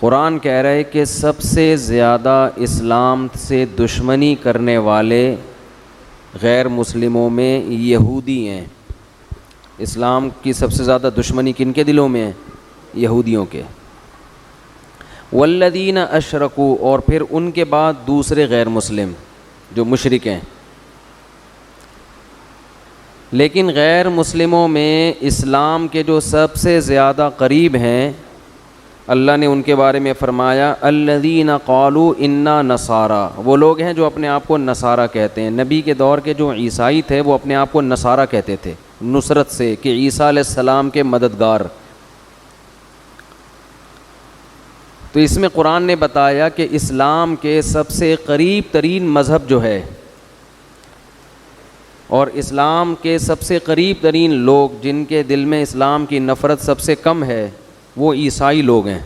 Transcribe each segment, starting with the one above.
قرآن کہہ رہا ہے کہ سب سے زیادہ اسلام سے دشمنی کرنے والے غیر مسلموں میں یہودی ہیں. اسلام کی سب سے زیادہ دشمنی کن کے دلوں میں ہے؟ یہودیوں کے. والذین اشرکوا، اور پھر ان کے بعد دوسرے غیر مسلم جو مشرک ہیں. لیکن غیر مسلموں میں اسلام کے جو سب سے زیادہ قریب ہیں، اللہ نے ان کے بارے میں فرمایا الذین قالوا انا نصارا، وہ لوگ ہیں جو اپنے آپ کو نصارہ کہتے ہیں. نبی کے دور کے جو عیسائی تھے وہ اپنے آپ کو نصارہ کہتے تھے نصرت سے، کہ عیسیٰ علیہ السلام کے مددگار. تو اس میں قرآن نے بتایا کہ اسلام کے سب سے قریب ترین مذہب جو ہے، اور اسلام کے سب سے قریب ترین لوگ جن کے دل میں اسلام کی نفرت سب سے کم ہے، وہ عیسائی لوگ ہیں.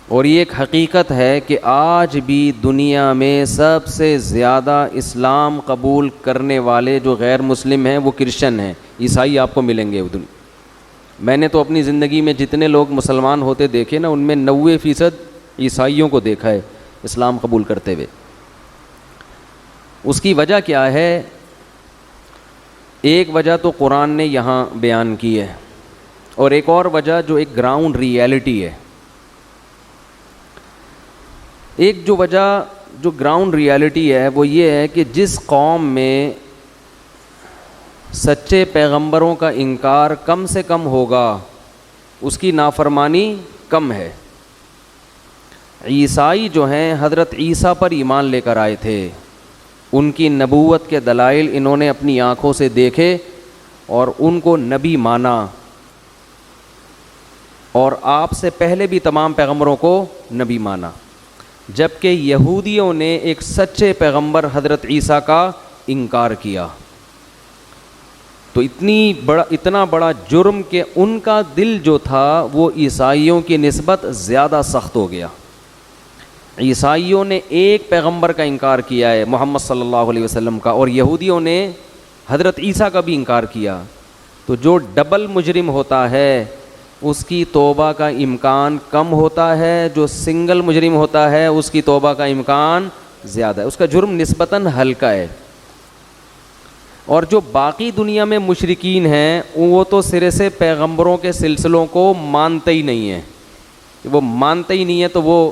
اور یہ ایک حقیقت ہے کہ آج بھی دنیا میں سب سے زیادہ اسلام قبول کرنے والے جو غیر مسلم ہیں وہ کرسچن ہیں. عیسائی آپ کو ملیں گے. میں نے تو اپنی زندگی میں جتنے لوگ مسلمان ہوتے دیکھے نا، ان میں 90% عیسائیوں کو دیکھا ہے اسلام قبول کرتے ہوئے. اس کی وجہ کیا ہے؟ ایک وجہ تو قرآن نے یہاں بیان کی ہے، اور ایک اور وجہ جو ایک گراؤنڈ ریئلٹی ہے. ایک جو وجہ جو گراؤنڈ ریئلٹی ہے وہ یہ ہے کہ جس قوم میں سچے پیغمبروں کا انکار کم سے کم ہوگا اس کی نافرمانی کم ہے. عیسائی جو ہیں حضرت عیسیٰ پر ایمان لے کر آئے تھے، ان کی نبوت کے دلائل انہوں نے اپنی آنکھوں سے دیکھے اور ان کو نبی مانا، اور آپ سے پہلے بھی تمام پیغمبروں کو نبی مانا. جبکہ یہودیوں نے ایک سچے پیغمبر حضرت عیسیٰ کا انکار کیا. تو اتنا بڑا جرم کہ ان کا دل جو تھا وہ عیسائیوں کی نسبت زیادہ سخت ہو گیا. عیسائیوں نے ایک پیغمبر کا انکار کیا ہے، محمد صلی اللہ علیہ وسلم کا، اور یہودیوں نے حضرت عیسیٰ کا بھی انکار کیا. تو جو ڈبل مجرم ہوتا ہے اس کی توبہ کا امکان کم ہوتا ہے، جو سنگل مجرم ہوتا ہے اس کی توبہ کا امکان زیادہ ہے، اس کا جرم نسبتاً ہلکا ہے. اور جو باقی دنیا میں مشرکین ہیں وہ تو سرے سے پیغمبروں کے سلسلوں کو مانتے ہی نہیں ہیں. وہ مانتے ہی نہیں ہیں تو وہ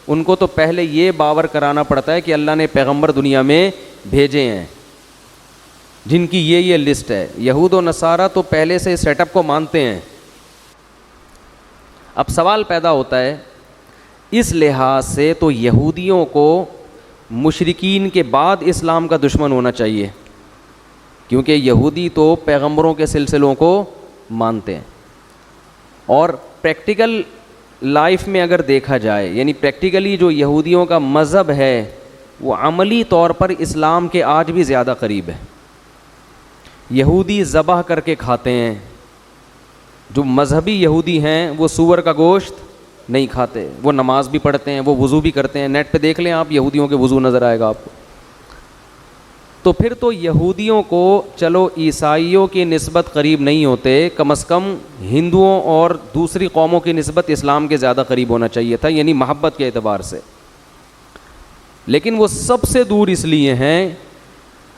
ان کو تو پہلے یہ باور کرانا پڑتا ہے کہ اللہ نے پیغمبر دنیا میں بھیجے ہیں جن کی یہ لسٹ ہے. یہود و نصارہ تو پہلے سے سیٹ اپ کو مانتے ہیں. اب سوال پیدا ہوتا ہے اس لحاظ سے تو یہودیوں کو مشرکین کے بعد اسلام کا دشمن ہونا چاہیے، کیونکہ یہودی تو پیغمبروں کے سلسلوں کو مانتے ہیں. اور پریکٹیکل لائف میں اگر دیکھا جائے، یعنی پریکٹیکلی جو یہودیوں کا مذہب ہے وہ عملی طور پر اسلام کے آج بھی زیادہ قریب ہے. یہودی ذبح کر کے کھاتے ہیں. جو مذہبی یہودی ہیں وہ سور کا گوشت نہیں کھاتے، وہ نماز بھی پڑھتے ہیں، وہ وضو بھی کرتے ہیں. نیٹ پہ دیکھ لیں آپ، یہودیوں کے وضو نظر آئے گا آپ کو. تو پھر تو یہودیوں کو چلو عیسائیوں کی نسبت قریب نہیں ہوتے، کم از کم ہندوؤں اور دوسری قوموں کی نسبت اسلام کے زیادہ قریب ہونا چاہیے تھا، یعنی محبت کے اعتبار سے. لیکن وہ سب سے دور اس لیے ہیں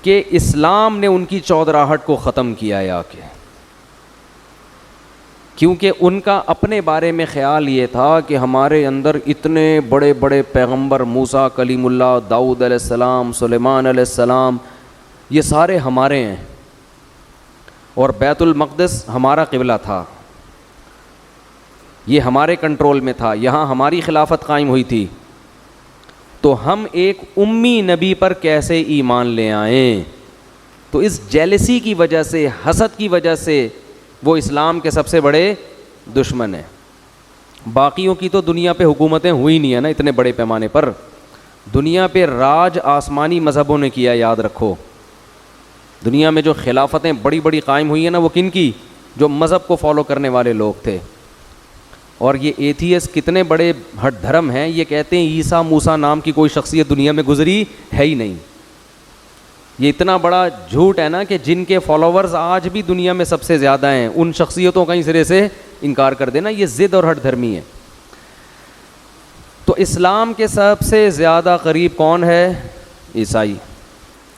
کہ اسلام نے ان کی چودراہٹ کو ختم کیا ہے آ کے. کیونکہ ان کا اپنے بارے میں خیال یہ تھا کہ ہمارے اندر اتنے بڑے بڑے پیغمبر، موسیٰ کلیم اللہ، داؤد علیہ السلام، سلیمان علیہ السلام، یہ سارے ہمارے ہیں، اور بیت المقدس ہمارا قبلہ تھا، یہ ہمارے کنٹرول میں تھا، یہاں ہماری خلافت قائم ہوئی تھی. تو ہم ایک امی نبی پر کیسے ایمان لے آئیں؟ تو اس جیلسی کی وجہ سے، حسد کی وجہ سے وہ اسلام کے سب سے بڑے دشمن ہیں. باقیوں کی تو دنیا پہ حکومتیں ہوئی نہیں ہیں نا اتنے بڑے پیمانے پر. دنیا پہ راج آسمانی مذہبوں نے کیا، یاد رکھو. دنیا میں جو خلافتیں بڑی بڑی قائم ہوئی ہیں نا وہ کن کی؟ جو مذہب کو فالو کرنے والے لوگ تھے. اور یہ ایتھیس کتنے بڑے ہٹ دھرم ہیں، یہ کہتے ہیں عیسیٰ موسیٰ نام کی کوئی شخصیت دنیا میں گزری ہے ہی نہیں. یہ اتنا بڑا جھوٹ ہے نا کہ جن کے فالوورز آج بھی دنیا میں سب سے زیادہ ہیں ان شخصیتوں کا ہی سرے سے انکار کر دینا، یہ ضد اور ہٹ دھرمی ہے. تو اسلام کے سب سے زیادہ قریب کون ہے؟ عیسائی.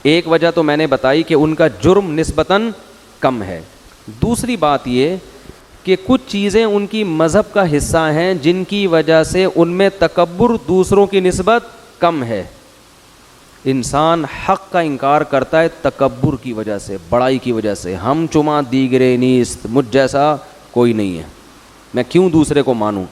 ایک وجہ تو میں نے بتائی کہ ان کا جرم نسبتاً کم ہے. دوسری بات یہ کہ کچھ چیزیں ان کی مذہب کا حصہ ہیں جن کی وجہ سے ان میں تکبر دوسروں کی نسبت کم ہے. انسان حق کا انکار کرتا ہے تکبر کی وجہ سے، بڑائی کی وجہ سے. ہم چما دیگرے نیست، مجھ جیسا کوئی نہیں ہے، میں کیوں دوسرے کو مانوں.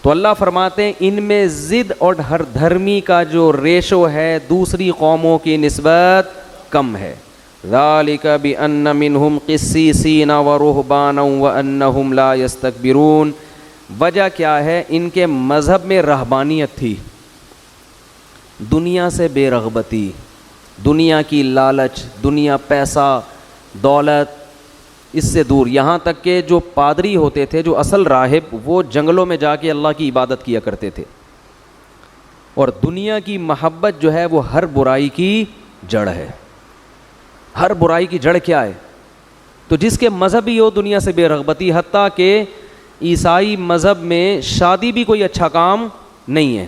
تو اللہ فرماتے ہیں ان میں ضد اور ہر دھرمی کا جو ریشو ہے دوسری قوموں کی نسبت کم ہے. ذالک بأن منہم قسیسین ورہبانا وانہم لا یستکبرون. وجہ کیا ہے؟ ان کے مذہب میں رہبانیت تھی، دنیا سے بے رغبتی، دنیا کی لالچ، دنیا، پیسہ، دولت، اس سے دور. یہاں تک کہ جو پادری ہوتے تھے، جو اصل راہب، وہ جنگلوں میں جا کے اللہ کی عبادت کیا کرتے تھے. اور دنیا کی محبت جو ہے وہ ہر برائی کی جڑ ہے. ہر برائی کی جڑ کیا ہے؟ تو جس کے مذہب ہی ہو دنیا سے بے رغبتی. حتیٰ کہ عیسائی مذہب میں شادی بھی کوئی اچھا کام نہیں ہے.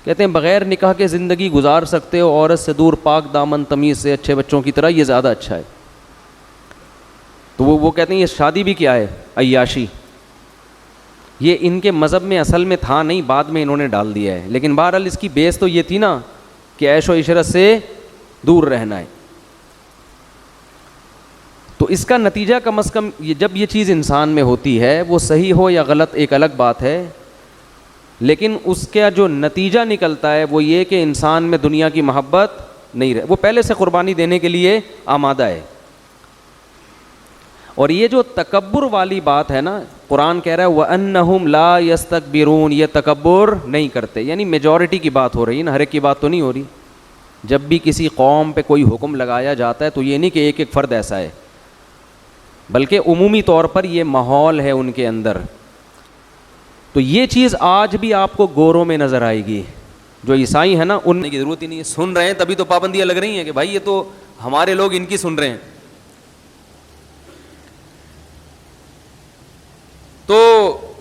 کہتے ہیں بغیر نکاح کے زندگی گزار سکتے ہو، عورت سے دور، پاک دامن، تمیز سے، اچھے بچوں کی طرح، یہ زیادہ اچھا ہے. تو وہ کہتے ہیں یہ شادی بھی کیا ہے؟ عیاشی. یہ ان کے مذہب میں اصل میں تھا نہیں، بعد میں انہوں نے ڈال دیا ہے. لیکن بہرحال اس کی بیس تو یہ تھی نا کہ عیش و عشرت سے دور رہنا ہے. تو اس کا نتیجہ کم از کم جب یہ چیز انسان میں ہوتی ہے، وہ صحیح ہو یا غلط ایک الگ بات ہے، لیکن اس کا جو نتیجہ نکلتا ہے وہ یہ کہ انسان میں دنیا کی محبت نہیں رہے. وہ پہلے سے قربانی دینے کے لیے آمادہ ہے. اور یہ جو تکبر والی بات ہے نا، قرآن کہہ رہا ہے وَأَنَّهُمْ لَا يَسْتَكْبِرُونَ، یہ تکبر نہیں کرتے. یعنی میجورٹی کی بات ہو رہی ہے نا، ہر ایک کی بات تو نہیں ہو رہی. جب بھی کسی قوم پہ کوئی حکم لگایا جاتا ہے تو یہ نہیں کہ ایک ایک فرد ایسا ہے، بلکہ عمومی طور پر یہ ماحول ہے ان کے اندر. تو یہ چیز آج بھی آپ کو گوروں میں نظر آئے گی. جو عیسائی ہیں نا، ان کی ضرورت ہی نہیں ہے. سن رہے ہیں تبھی تو پابندیاں لگ رہی ہیں کہ بھائی یہ تو ہمارے لوگ ان کی سن رہے ہیں. تو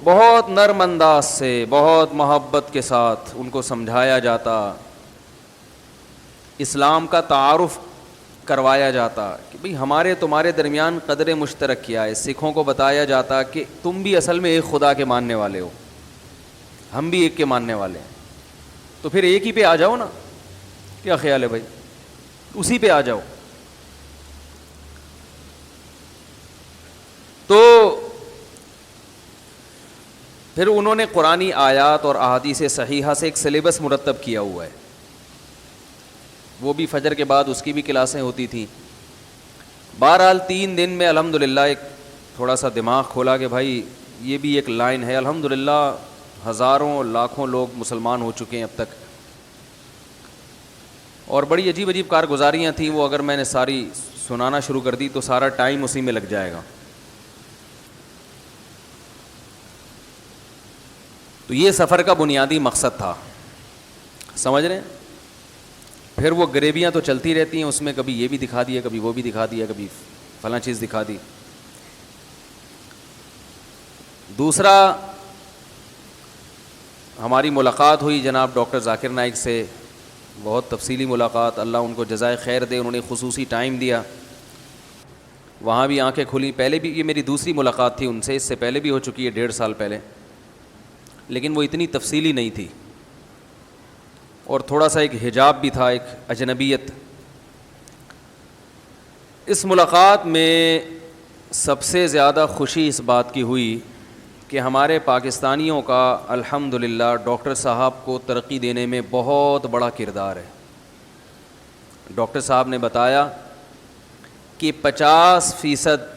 بہت نرم انداز سے، بہت محبت کے ساتھ ان کو سمجھایا جاتا، اسلام کا تعارف کروایا جاتا کہ بھئی ہمارے تمہارے درمیان قدر مشترک کیا ہے. سکھوں کو بتایا جاتا کہ تم بھی اصل میں ایک خدا کے ماننے والے ہو، ہم بھی ایک کے ماننے والے ہیں. تو پھر ایک ہی پہ آ جاؤ نا. کیا خیال ہے بھائی؟ اسی پہ آ جاؤ. تو پھر انہوں نے قرآنی آیات اور احادیث صحیحہ سے ایک سلیبس مرتب کیا ہوا ہے. وہ بھی فجر کے بعد اس کی بھی کلاسیں ہوتی تھیں. بہرحال 3 دن میں الحمدللہ ایک تھوڑا سا دماغ کھولا کہ بھائی یہ بھی ایک لائن ہے. الحمدللہ ہزاروں لاکھوں لوگ مسلمان ہو چکے ہیں اب تک، اور بڑی عجیب عجیب کارگزاریاں تھیں. وہ اگر میں نے ساری سنانا شروع کر دی تو سارا ٹائم اسی میں لگ جائے گا. تو یہ سفر کا بنیادی مقصد تھا، سمجھ رہے ہیں؟ پھر وہ غریبیاں تو چلتی رہتی ہیں، اس میں کبھی یہ بھی دکھا دیا، کبھی وہ بھی دکھا دیا، کبھی فلاں چیز دکھا دی. دوسرا، ہماری ملاقات ہوئی جناب ڈاکٹر ذاکر نائک سے، بہت تفصیلی ملاقات. اللہ ان کو جزائے خیر دے، انہوں نے خصوصی ٹائم دیا. وہاں بھی آنکھیں کھلی. پہلے بھی یہ میری دوسری ملاقات تھی ان سے، اس سے پہلے بھی ہو چکی ہے 1.5 سال پہلے، لیکن وہ اتنی تفصیلی نہیں تھی، اور تھوڑا سا ایک حجاب بھی تھا، ایک اجنبیت. اس ملاقات میں سب سے زیادہ خوشی اس بات کی ہوئی کہ ہمارے پاکستانیوں کا الحمدللہ ڈاکٹر صاحب کو ترقی دینے میں بہت بڑا کردار ہے. ڈاکٹر صاحب نے بتایا کہ 50%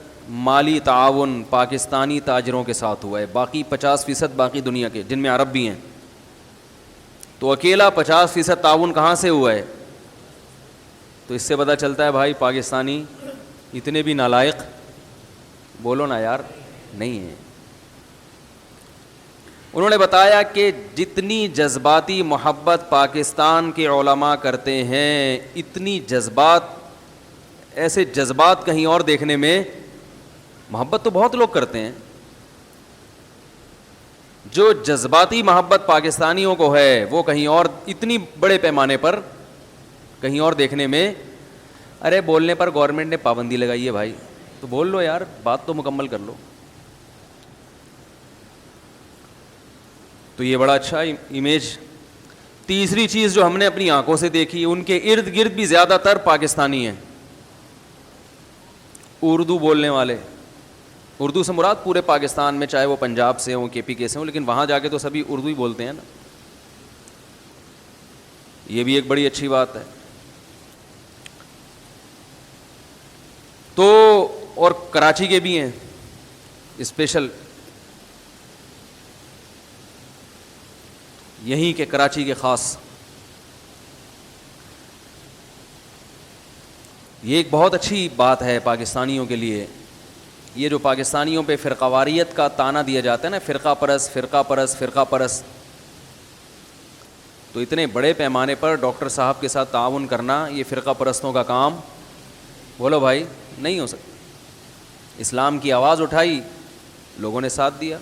مالی تعاون پاکستانی تاجروں کے ساتھ ہوا ہے، باقی 50% باقی دنیا کے جن میں عرب بھی ہیں. تو اکیلا 50% تعاون کہاں سے ہوا ہے؟ تو اس سے پتہ چلتا ہے بھائی پاکستانی اتنے بھی نالائق بولو نا یار نہیں ہیں. انہوں نے بتایا کہ جتنی جذباتی محبت پاکستان کے علماء کرتے ہیں، اتنی ایسے جذبات کہیں اور دیکھنے میں، محبت تو بہت لوگ کرتے ہیں جو جذباتی محبت پاکستانیوں کو ہے وہ کہیں اور اتنی بڑے پیمانے پر کہیں اور دیکھنے میں. ارے بولنے پر گورنمنٹ نے پابندی لگائی ہے بھائی, تو بول لو یار, بات تو مکمل کر لو. تو یہ بڑا اچھا امیج. تیسری چیز جو ہم نے اپنی آنکھوں سے دیکھی, ان کے ارد گرد بھی زیادہ تر پاکستانی ہیں, اردو بولنے والے. اردو سے مراد پورے پاکستان میں, چاہے وہ پنجاب سے ہوں, کے پی کے سے ہوں, لیکن وہاں جا کے تو سبھی اردو ہی بولتے ہیں نا. یہ بھی ایک بڑی اچھی بات ہے. تو اور کراچی کے بھی ہیں اسپیشل, یہیں کے کراچی کے خاص. یہ ایک بہت اچھی بات ہے پاکستانیوں کے لیے. یہ جو پاکستانیوں پہ فرقہ واریت کا طعنہ دیا جاتا ہے نا, فرقہ پرست فرقہ پرست فرقہ پرست, تو اتنے بڑے پیمانے پر ڈاکٹر صاحب کے ساتھ تعاون کرنا, یہ فرقہ پرستوں کا کام بولو بھائی نہیں ہو سکتا. اسلام کی آواز اٹھائی, لوگوں نے ساتھ دیا,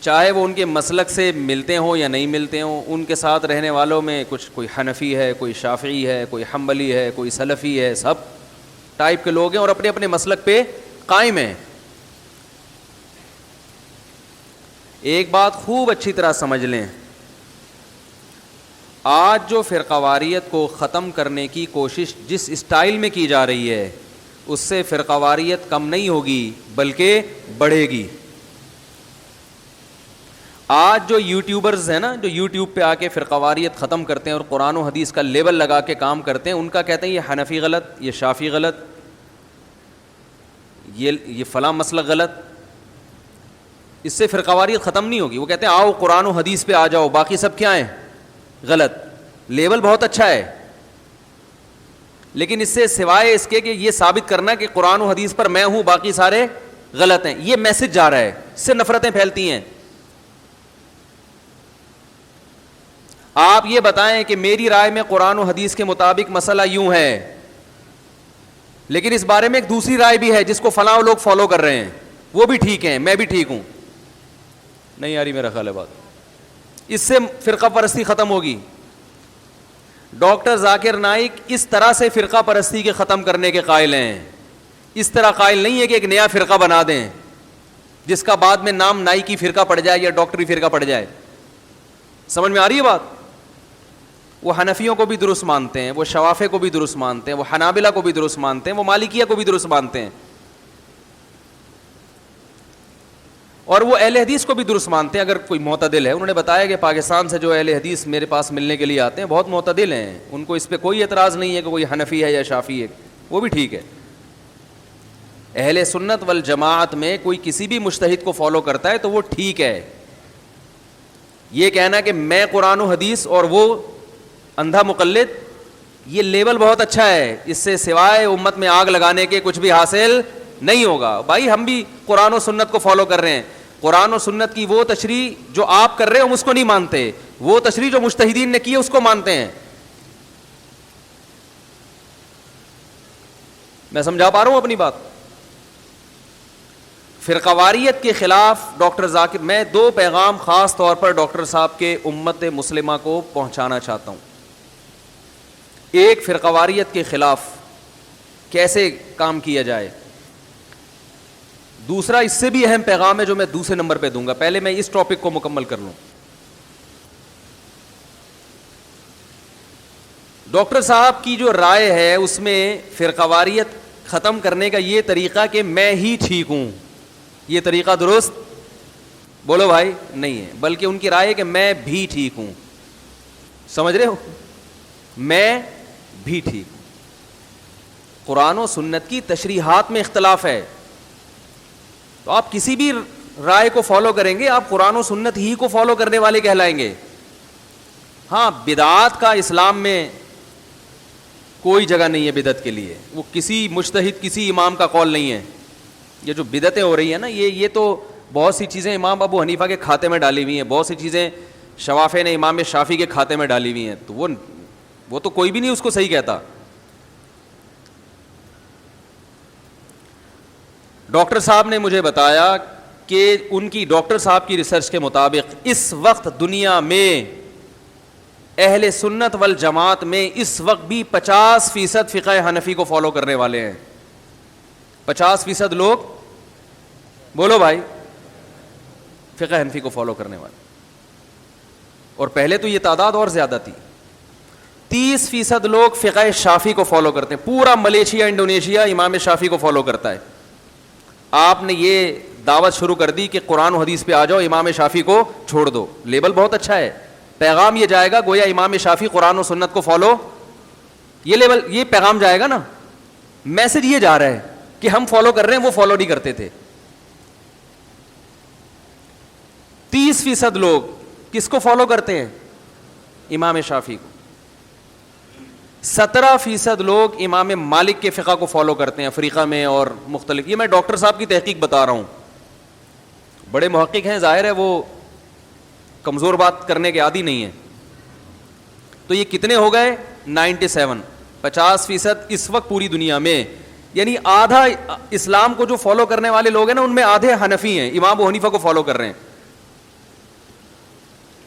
چاہے وہ ان کے مسلک سے ملتے ہوں یا نہیں ملتے ہوں. ان کے ساتھ رہنے والوں میں کچھ کوئی حنفی ہے, کوئی شافعی ہے, کوئی حنبلی ہے, کوئی سلفی ہے, سب ٹائپ کے لوگ ہیں اور اپنے اپنے مسلک پہ قائم ہیں. ایک بات خوب اچھی طرح سمجھ لیں, آج جو فرقہ واریت کو ختم کرنے کی کوشش جس اسٹائل میں کی جا رہی ہے, اس سے فرقہ واریت کم نہیں ہوگی بلکہ بڑھے گی. آج جو یوٹیوبرز ہیں نا, جو یوٹیوب پہ آ کے فرقہ واریت ختم کرتے ہیں اور قرآن و حدیث کا لیبل لگا کے کام کرتے ہیں, ان کا کہتے ہیں یہ حنفی غلط, یہ شافی غلط, یہ فلاں مسلک غلط. اس سے فرقہ واریت ختم نہیں ہوگی. وہ کہتے ہیں آؤ قرآن و حدیث پہ آ جاؤ, باقی سب کیا ہیں غلط. لیبل بہت اچھا ہے, لیکن اس سے سوائے اس کے کہ یہ ثابت کرنا کہ قرآن و حدیث پر میں ہوں باقی سارے غلط ہیں, یہ میسج جا رہا ہے, اس سے نفرتیں پھیلتی ہیں. آپ یہ بتائیں کہ میری رائے میں قرآن و حدیث کے مطابق مسئلہ یوں ہے, لیکن اس بارے میں ایک دوسری رائے بھی ہے جس کو فلاں لوگ فالو کر رہے ہیں, وہ بھی ٹھیک ہیں, میں بھی ٹھیک ہوں. نہیں یاری میرا خیال ہے بات. اس سے فرقہ پرستی ختم ہوگی. ڈاکٹر ذاکر نائک اس طرح سے فرقہ پرستی کے ختم کرنے کے قائل ہیں. اس طرح قائل نہیں ہے کہ ایک نیا فرقہ بنا دیں جس کا بعد میں نام نائکی فرقہ پڑ جائے یا ڈاکٹری فرقہ پڑ جائے. سمجھ میں آ رہی ہے بات؟ وہ حنفیوں کو بھی درست مانتے ہیں, وہ شوافے کو بھی درست مانتے ہیں, وہ حنابلہ کو بھی درست مانتے ہیں, وہ مالکیہ کو بھی درست مانتے ہیں, اور وہ اہل حدیث کو بھی درست مانتے ہیں اگر کوئی معتدل ہے. انہوں نے بتایا کہ پاکستان سے جو اہل حدیث میرے پاس ملنے کے لیے آتے ہیں بہت معتدل ہیں, ان کو اس پہ کوئی اعتراض نہیں ہے کہ کوئی حنفی ہے یا شافعی ہے, وہ بھی ٹھیک ہے. اہل سنت والجماعت میں کوئی کسی بھی مجتہد کو فالو کرتا ہے تو وہ ٹھیک ہے. یہ کہنا کہ میں قرآن و حدیث اور وہ اندھا مقلد, یہ لیبل بہت اچھا ہے, اس سے سوائے امت میں آگ لگانے کے کچھ بھی حاصل نہیں ہوگا. بھائی ہم بھی قرآن و سنت کو فالو کر رہے ہیں, قرآن و سنت کی وہ تشریح جو آپ کر رہے ہو ہم اس کو نہیں مانتے, وہ تشریح جو مجتہدین نے کی ہے اس کو مانتے ہیں. میں سمجھا پا رہا ہوں اپنی بات؟ فرقہ واریت کے خلاف ڈاکٹر ذاکر, میں دو پیغام خاص طور پر ڈاکٹر صاحب کے امت مسلمہ کو پہنچانا چاہتا ہوں. ایک, فرقہ واریت کے خلاف کیسے کام کیا جائے. دوسرا اس سے بھی اہم پیغام ہے جو میں دوسرے نمبر پہ دوں گا. پہلے میں اس ٹاپک کو مکمل کر لوں. ڈاکٹر صاحب کی جو رائے ہے اس میں فرقہ واریت ختم کرنے کا یہ طریقہ کہ میں ہی ٹھیک ہوں, یہ طریقہ درست بولو بھائی نہیں ہے, بلکہ ان کی رائے ہے کہ میں بھی ٹھیک ہوں. سمجھ رہے ہو؟ میں بھی ٹھیک ہوں. قرآن و سنت کی تشریحات میں اختلاف ہے تو آپ کسی بھی رائے کو فالو کریں گے آپ قرآن و سنت ہی کو فالو کرنے والے کہلائیں گے. ہاں, بدعات کا اسلام میں کوئی جگہ نہیں ہے بدعت کے لیے, وہ کسی مجتہد کسی امام کا قول نہیں ہے. یہ جو بدعتیں ہو رہی ہیں نا, یہ تو بہت سی چیزیں امام ابو حنیفہ کے کھاتے میں ڈالی ہوئی ہیں, بہت سی چیزیں شوافے نے امام شافعی کے کھاتے میں ڈالی ہوئی ہیں, تو وہ تو کوئی بھی نہیں اس کو صحیح کہتا. ڈاکٹر صاحب نے مجھے بتایا کہ ان کی ڈاکٹر صاحب کی ریسرچ کے مطابق اس وقت دنیا میں اہل سنت والجماعت میں اس وقت بھی 50% فقہ حنفی کو فالو کرنے والے ہیں. 50% لوگ بولو بھائی فقہ حنفی کو فالو کرنے والے. اور پہلے تو یہ تعداد اور زیادہ تھی. 30% لوگ فقہ شافعی کو فالو کرتے ہیں. پورا ملیشیا انڈونیشیا امام شافعی کو فالو کرتا ہے. آپ نے یہ دعوت شروع کر دی کہ قرآن و حدیث پہ آ جاؤ, امام شافعی کو چھوڑ دو. لیبل بہت اچھا ہے, پیغام یہ جائے گا گویا امام شافعی قرآن و سنت کو فالو, یہ لیبل یہ پیغام جائے گا نا, میسج یہ جا رہا ہے کہ ہم فالو کر رہے ہیں, وہ فالو نہیں کرتے تھے. 30% لوگ کس کو فالو کرتے ہیں؟ امام شافعی کو. 17% لوگ امام مالک کے فقہ کو فالو کرتے ہیں افریقہ میں اور مختلف. یہ میں ڈاکٹر صاحب کی تحقیق بتا رہا ہوں, بڑے محقق ہیں, ظاہر ہے وہ کمزور بات کرنے کے عادی نہیں ہے. تو یہ کتنے ہو گئے؟ 97. 50% اس وقت پوری دنیا میں, یعنی آدھا اسلام کو جو فالو کرنے والے لوگ ہیں نا ان میں آدھے حنفی ہیں, امام ابو حنیفہ کو فالو کر رہے ہیں.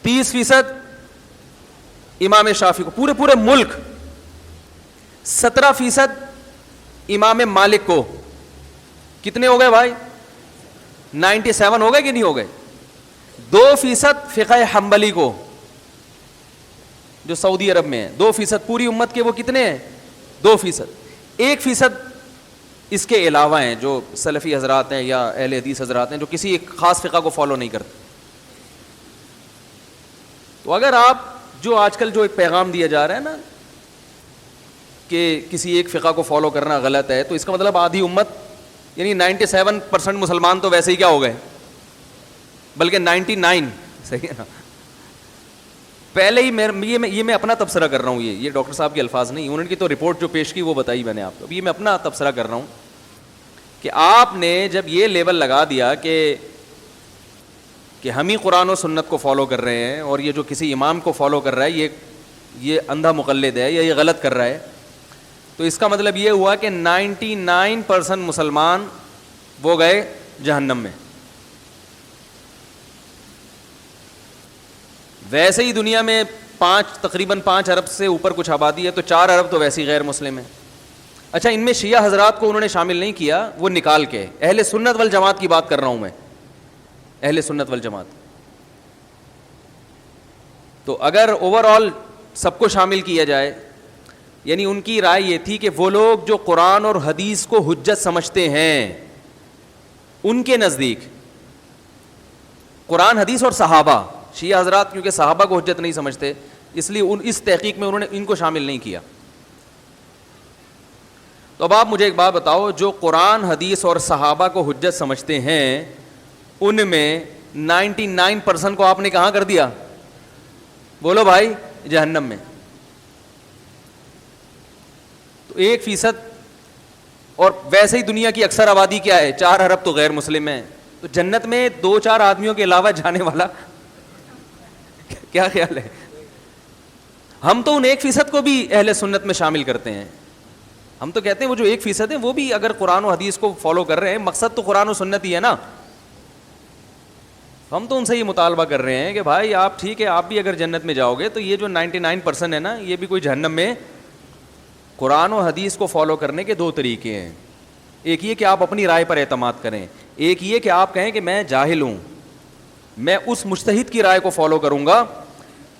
30% امام شافعی کو, پورے ملک. 17% امام مالک کو. کتنے ہو گئے بھائی؟ 97 ہو گئے کہ نہیں ہو گئے؟ 2% فقہ حنبلی کو جو سعودی عرب میں ہے. 2% پوری امت کے وہ کتنے ہیں؟ 2%. 1% اس کے علاوہ ہیں جو سلفی حضرات ہیں یا اہل حدیث حضرات ہیں جو کسی ایک خاص فقہ کو فالو نہیں کرتے. تو اگر آپ جو آج کل جو ایک پیغام دیا جا رہا ہے نا کہ کسی ایک فقہ کو فالو کرنا غلط ہے, تو اس کا مطلب آدھی امت یعنی 97% مسلمان تو ویسے ہی کیا ہو گئے, بلکہ 99. صحیح ہے نا. پہلے ہی یہ میں اپنا تبصرہ کر رہا ہوں, یہ ڈاکٹر صاحب کے الفاظ نہیں, انہوں نے کی تو رپورٹ جو پیش کی وہ بتائی میں نے آپ کو. اب یہ میں اپنا تبصرہ کر رہا ہوں کہ آپ نے جب یہ لیبل لگا دیا کہ ہم ہی قرآن و سنت کو فالو کر رہے ہیں اور یہ جو کسی امام کو فالو کر رہا ہے یہ اندھا مقلد ہے یا یہ غلط کر رہا ہے, تو اس کا مطلب یہ ہوا کہ 99% مسلمان وہ گئے جہنم میں. ویسے ہی دنیا میں تقریباً 5 ارب سے اوپر کچھ آبادی ہے, تو 4 ارب تو ویسے ہی غیر مسلم ہیں. اچھا, ان میں شیعہ حضرات کو انہوں نے شامل نہیں کیا, وہ نکال کے اہل سنت والجماعت کی بات کر رہا ہوں میں, اہل سنت والجماعت. تو اگر اوور آل سب کو شامل کیا جائے, یعنی ان کی رائے یہ تھی کہ وہ لوگ جو قرآن اور حدیث کو حجت سمجھتے ہیں, ان کے نزدیک قرآن حدیث اور صحابہ, شیعہ حضرات کیونکہ صحابہ کو حجت نہیں سمجھتے اس لیے اس تحقیق میں انہوں نے ان کو شامل نہیں کیا. تو اب آپ مجھے ایک بات بتاؤ, جو قرآن حدیث اور صحابہ کو حجت سمجھتے ہیں ان میں 99% کو آپ نے کہاں کر دیا؟ بولو بھائی, جہنم میں. تو 1%, اور ویسے ہی دنیا کی اکثر آبادی کیا ہے؟ 4 ارب تو غیر مسلم ہیں. تو جنت میں 2-4 آدمیوں کے علاوہ جانے والا کیا خیال ہے؟ ہم تو ان 1% کو بھی اہل سنت میں شامل کرتے ہیں. ہم تو کہتے ہیں وہ جو 1% ہے وہ بھی اگر قرآن و حدیث کو فالو کر رہے ہیں, مقصد تو قرآن و سنت ہی ہے نا. ہم تو ان سے یہ مطالبہ کر رہے ہیں کہ بھائی آپ ٹھیک ہے, آپ بھی اگر جنت میں جاؤ گے تو یہ جو 99% ہے نا, یہ بھی کوئی جہنم میں. قرآن و حدیث کو فالو کرنے کے 2 طریقے ہیں. ایک یہ کہ آپ اپنی رائے پر اعتماد کریں, ایک یہ کہ آپ کہیں کہ میں جاہل ہوں, میں اس مجتہد کی رائے کو فالو کروں گا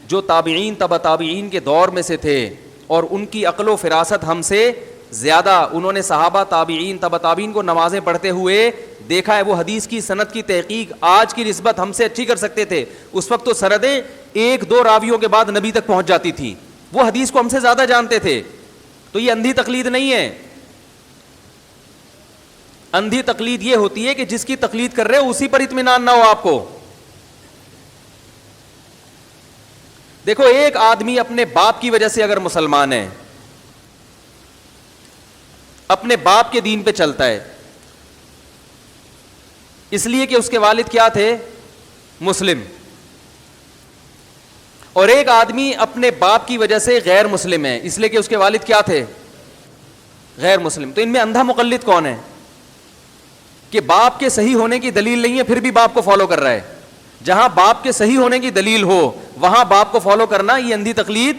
جو تابعین تبع تابعین کے دور میں سے تھے اور ان کی عقل و فراست ہم سے زیادہ, انہوں نے صحابہ تابعین تبع تابعین کو نمازیں پڑھتے ہوئے دیکھا ہے, وہ حدیث کی سند کی تحقیق آج کی نسبت ہم سے اچھی کر سکتے تھے. اس وقت تو سندیں 1-2 راویوں کے بعد نبی تک پہنچ جاتی تھی, وہ حدیث کو ہم سے زیادہ جانتے تھے. تو یہ اندھی تقلید نہیں ہے. اندھی تقلید یہ ہوتی ہے کہ جس کی تقلید کر رہے ہو اسی پر اطمینان نہ ہو آپ کو. دیکھو, ایک آدمی اپنے باپ کی وجہ سے اگر مسلمان ہے, اپنے باپ کے دین پہ چلتا ہے اس لیے کہ اس کے والد کیا تھے؟ مسلم, اور ایک آدمی اپنے باپ کی وجہ سے غیر مسلم ہے اس لیے کہ اس کے والد کیا تھے؟ غیر مسلم. تو ان میں اندھا مقلد کون ہے؟ کہ باپ کے صحیح ہونے کی دلیل نہیں ہے پھر بھی باپ کو فالو کر رہا ہے. جہاں باپ کے صحیح ہونے کی دلیل ہو وہاں باپ کو فالو کرنا یہ اندھی تقلید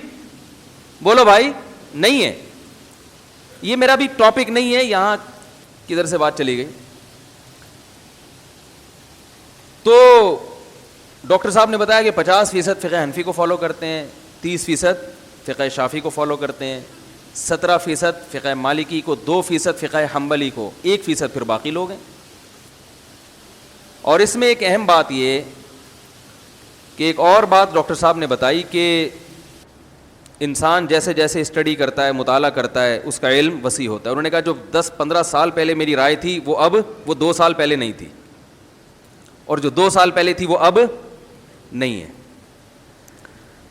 بولو بھائی نہیں ہے. یہ میرا بھی ٹاپک نہیں ہے, یہاں کدھر سے بات چلی گئی. تو ڈاکٹر صاحب نے بتایا کہ 50% فقہ حنفی کو فالو کرتے ہیں, 30% فقہ شافعی کو فالو کرتے ہیں, 17% فقہ مالکی کو, 2% فقہ حنبلی کو, 1% پھر باقی لوگ ہیں. اور اس میں ایک اہم بات یہ کہ ایک اور بات ڈاکٹر صاحب نے بتائی کہ انسان جیسے جیسے اسٹڈی کرتا ہے, مطالعہ کرتا ہے, اس کا علم وسیع ہوتا ہے. انہوں نے کہا جو 10-15 سال پہلے میری رائے تھی وہ 2 سال پہلے نہیں تھی, اور جو 2 سال پہلے تھی وہ اب نہیں ہے.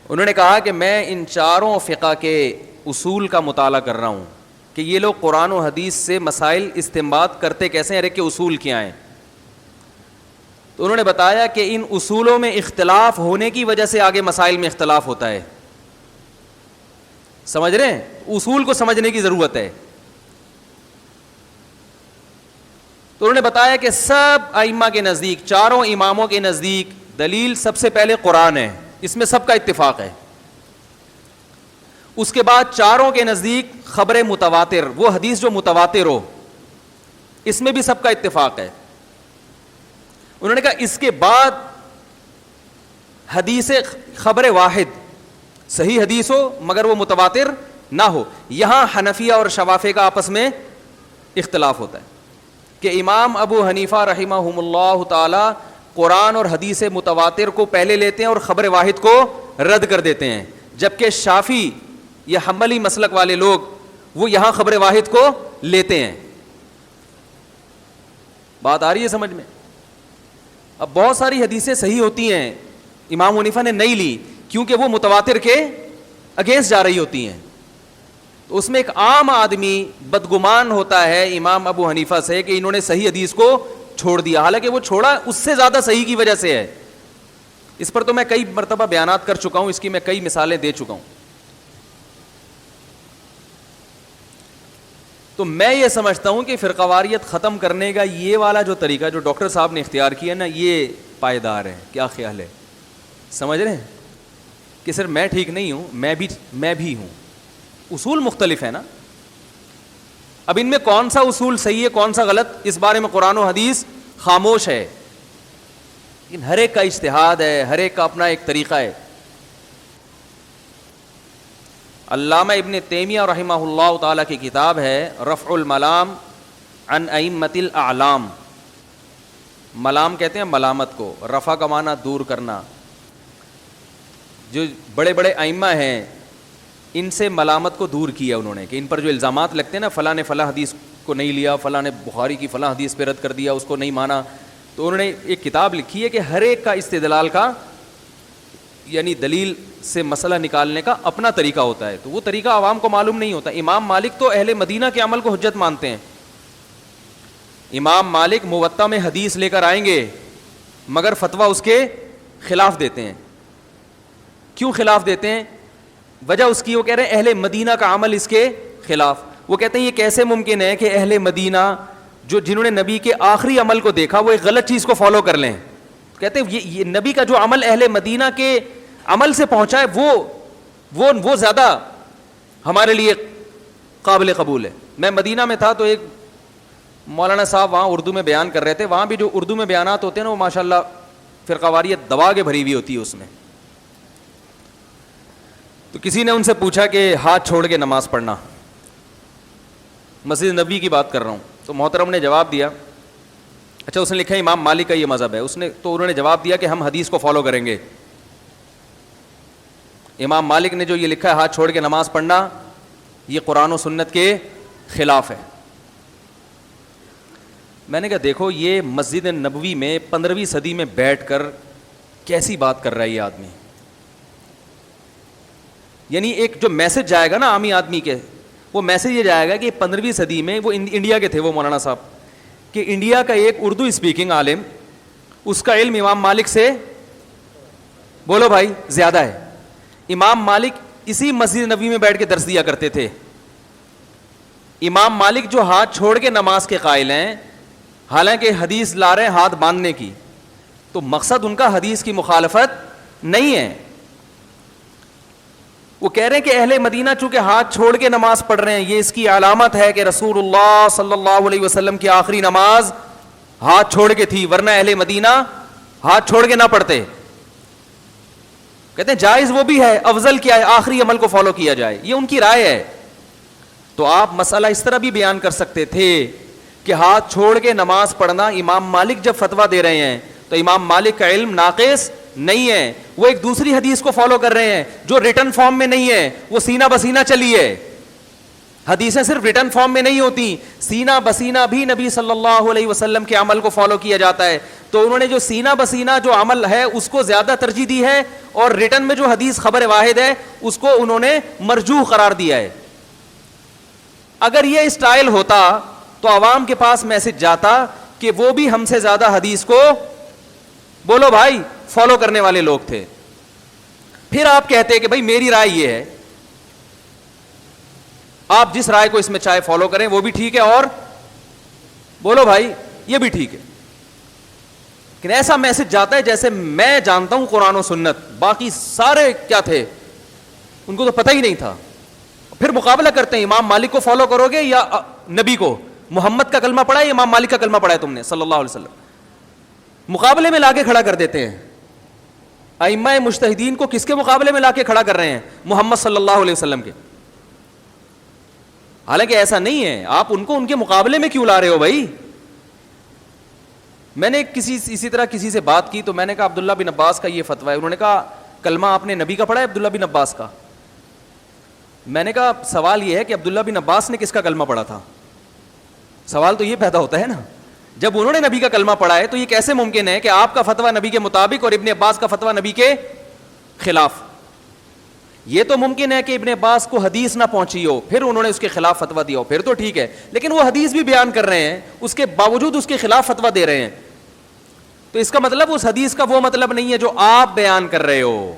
انہوں نے کہا کہ میں ان چاروں فقہ کے اصول کا مطالعہ کر رہا ہوں کہ یہ لوگ قرآن و حدیث سے مسائل استنباط کرتے کیسے ہیں, ہر ایک کے اصول کیا ہیں. تو انہوں نے بتایا کہ ان اصولوں میں اختلاف ہونے کی وجہ سے آگے مسائل میں اختلاف ہوتا ہے. سمجھ رہے ہیں, اصول کو سمجھنے کی ضرورت ہے. تو انہوں نے بتایا کہ سب ائمہ کے نزدیک, چاروں اماموں کے نزدیک دلیل سب سے پہلے قرآن ہے, اس میں سب کا اتفاق ہے. اس کے بعد چاروں کے نزدیک خبر متواتر, وہ حدیث جو متواتر ہو, اس میں بھی سب کا اتفاق ہے. انہوں نے کہا اس کے بعد حدیث خبر واحد, صحیح حدیث ہو مگر وہ متواتر نہ ہو. یہاں حنفیہ اور شوافیہ کا آپس میں اختلاف ہوتا ہے کہ امام ابو حنیفہ رحمہم اللہ تعالی قرآن اور حدیث متواتر کو پہلے لیتے ہیں اور خبر واحد کو رد کر دیتے ہیں, جبکہ شافعی یا حنبلی مسلک والے لوگ وہ یہاں خبر واحد کو لیتے ہیں. بات آ رہی ہے سمجھ میں؟ اب بہت ساری حدیثیں صحیح ہوتی ہیں, امام حنیفہ نے نہیں لی کیونکہ وہ متواتر کے اگینسٹ جا رہی ہوتی ہیں. تو اس میں ایک عام آدمی بدگمان ہوتا ہے امام ابو حنیفہ سے کہ انہوں نے صحیح حدیث کو چھوڑ دیا, حالانکہ وہ چھوڑا اس سے زیادہ صحیح کی وجہ سے ہے. اس پر تو میں کئی مرتبہ بیانات کر چکا ہوں, اس کی میں کئی مثالیں دے چکا ہوں. تو میں یہ سمجھتا ہوں کہ فرقہ واریت ختم کرنے کا یہ والا جو طریقہ جو ڈاکٹر صاحب نے اختیار کیا نا, یہ پائیدار ہے. کیا خیال ہے؟ سمجھ رہے ہیں کہ صرف میں ٹھیک نہیں ہوں, میں بھی ہوں. اصول مختلف ہے نا. اب ان میں کون سا اصول صحیح ہے کون سا غلط, اس بارے میں قرآن و حدیث خاموش ہے. لیکن ہر ایک کا اجتہاد ہے, ہر ایک کا اپنا ایک طریقہ ہے. علامہ ابن تیمیہ رحمہ اللہ تعالیٰ کی کتاب ہے رفع الملام عن ائمۃ الاعلام. ملام کہتے ہیں ملامت کو, رفع کا معنی دور کرنا. جو بڑے بڑے ائمہ ہیں ان سے ملامت کو دور کیا انہوں نے, کہ ان پر جو الزامات لگتے ہیں نا, فلاں نے فلاں حدیث کو نہیں لیا, فلاں نے بخاری کی فلاں حدیث پہ رد کر دیا, اس کو نہیں مانا. تو انہوں نے ایک کتاب لکھی ہے کہ ہر ایک کا استدلال کا یعنی دلیل سے مسئلہ نکالنے کا اپنا طریقہ ہوتا ہے. تو وہ طریقہ عوام کو معلوم نہیں ہوتا. امام مالک تو اہل مدینہ کے عمل کو حجت مانتے ہیں. امام مالک موطا میں حدیث لے کر آئیں گے مگر فتویٰ اس کے خلاف دیتے ہیں. کیوں خلاف دیتے ہیں؟ وجہ اس کی وہ کہہ رہے ہیں اہل مدینہ کا عمل اس کے خلاف. وہ کہتے ہیں یہ کیسے ممکن ہے کہ اہل مدینہ جو جنہوں نے نبی کے آخری عمل کو دیکھا وہ ایک غلط چیز کو فالو کر لیں. کہتے ہیں یہ نبی کا جو عمل اہل مدینہ کے عمل سے پہنچا ہے وہ زیادہ ہمارے لیے قابل قبول ہے. میں مدینہ میں تھا تو ایک مولانا صاحب وہاں اردو میں بیان کر رہے تھے. وہاں بھی جو اردو میں بیانات ہوتے ہیں نا وہ ماشاءاللہ فرقہ واریت دبا کے بھری ہوئی ہوتی ہے اس میں. تو کسی نے ان سے پوچھا کہ ہاتھ چھوڑ کے نماز پڑھنا, مسجد نبی کی بات کر رہا ہوں. تو محترم نے جواب دیا, اچھا اس نے لکھا امام مالک کا یہ مذہب ہے. انہوں نے جواب دیا کہ ہم حدیث کو فالو کریں گے. امام مالک نے جو یہ لکھا ہے ہاتھ چھوڑ کے نماز پڑھنا, یہ قرآن و سنت کے خلاف ہے. میں نے کہا دیکھو یہ مسجد نبوی میں 15ویں صدی میں بیٹھ کر کیسی بات کر رہا ہے یہ آدمی. یعنی ایک جو میسج جائے گا نا عامی آدمی کے, وہ میسج یہ جائے گا کہ 15ویں صدی میں وہ انڈیا کے تھے وہ مولانا صاحب, کہ انڈیا کا ایک اردو اسپیکنگ عالم, اس کا علم امام مالک سے بولو بھائی زیادہ ہے. امام مالک اسی مسجد نبوی میں بیٹھ کے درس دیا کرتے تھے. امام مالک جو ہاتھ چھوڑ کے نماز کے قائل ہیں, حالانکہ حدیث لا رہے ہیں ہاتھ باندھنے کی، تو مقصد ان کا حدیث کی مخالفت نہیں ہے. وہ کہہ رہے ہیں کہ اہل مدینہ چونکہ ہاتھ چھوڑ کے نماز پڑھ رہے ہیں، یہ اس کی علامت ہے کہ رسول اللہ صلی اللہ علیہ وسلم کی آخری نماز ہاتھ چھوڑ کے تھی، ورنہ اہل مدینہ ہاتھ چھوڑ کے نہ پڑھتے. کہتے ہیں جائز وہ بھی ہے، افضل کیا ہے آخری عمل کو فالو کیا جائے، یہ ان کی رائے ہے. تو آپ مسئلہ اس طرح بھی بیان کر سکتے تھے کہ ہاتھ چھوڑ کے نماز پڑھنا، امام مالک جب فتویٰ دے رہے ہیں تو امام مالک کا علم ناقص نہیں ہے، وہ ایک دوسری حدیث کو فالو کر رہے ہیں جو ریٹن فارم میں نہیں ہے، وہ سینہ بسینہ چلی ہے. حدیثیں صرف ریٹن فارم میں نہیں ہوتی، سینہ بسینہ بھی نبی صلی اللہ علیہ وسلم کے عمل کو فالو کیا جاتا ہے. تو انہوں نے جو سینہ بسینہ جو عمل ہے اس کو زیادہ ترجیح دی ہے، اور ریٹن میں جو حدیث خبر واحد ہے اس کو انہوں نے مرجوح قرار دیا ہے. اگر یہ اسٹائل ہوتا تو عوام کے پاس میسج جاتا کہ وہ بھی ہم سے زیادہ حدیث کو بولو بھائی فالو کرنے والے لوگ تھے. پھر آپ کہتے کہ بھائی میری رائے یہ ہے، آپ جس رائے کو اس میں چاہے فالو کریں وہ بھی ٹھیک ہے، اور بولو بھائی یہ بھی ٹھیک ہے. لیکن ایسا میسج جاتا ہے جیسے میں جانتا ہوں قرآن و سنت، باقی سارے کیا تھے ان کو تو پتہ ہی نہیں تھا. پھر مقابلہ کرتے ہیں امام مالک کو فالو کرو گے یا نبی کو، محمد کا کلمہ پڑھا ہے امام مالک کا کلمہ پڑھا ہے تم نے صلی اللہ علیہ وسلم، مقابلے میں لا کے کھڑا کر دیتے ہیں. ائمہ مجتہدین کو کس کے مقابلے میں لا کے کھڑا کر رہے ہیں؟ محمد صلی اللہ علیہ وسلم کے. حالانکہ ایسا نہیں ہے، آپ ان کو ان کے مقابلے میں کیوں لا رہے ہو بھائی؟ میں نے اسی طرح کسی سے بات کی تو میں نے کہا عبداللہ بن عباس کا یہ فتویٰ ہے. انہوں نے کہا کلمہ آپ نے نبی کا پڑھا ہے عبداللہ بن عباس کا؟ میں نے کہا سوال یہ ہے کہ عبداللہ بن عباس نے کس کا کلمہ پڑھا تھا؟ سوال تو یہ پیدا ہوتا ہے نا، جب انہوں نے نبی کا کلمہ پڑھا ہے تو یہ کیسے ممکن ہے کہ آپ کا فتویٰ نبی کے مطابق اور ابن عباس کا فتویٰ نبی کے خلاف؟ یہ تو ممکن ہے کہ ابن عباس کو حدیث نہ پہنچی ہو پھر انہوں نے اس کے خلاف فتویٰ دیا ہو، پھر تو ٹھیک ہے، لیکن وہ حدیث بھی بیان کر رہے ہیں اس کے باوجود اس کے خلاف فتویٰ دے رہے ہیں، تو اس کا مطلب اس حدیث کا وہ مطلب نہیں ہے جو آپ بیان کر رہے ہو.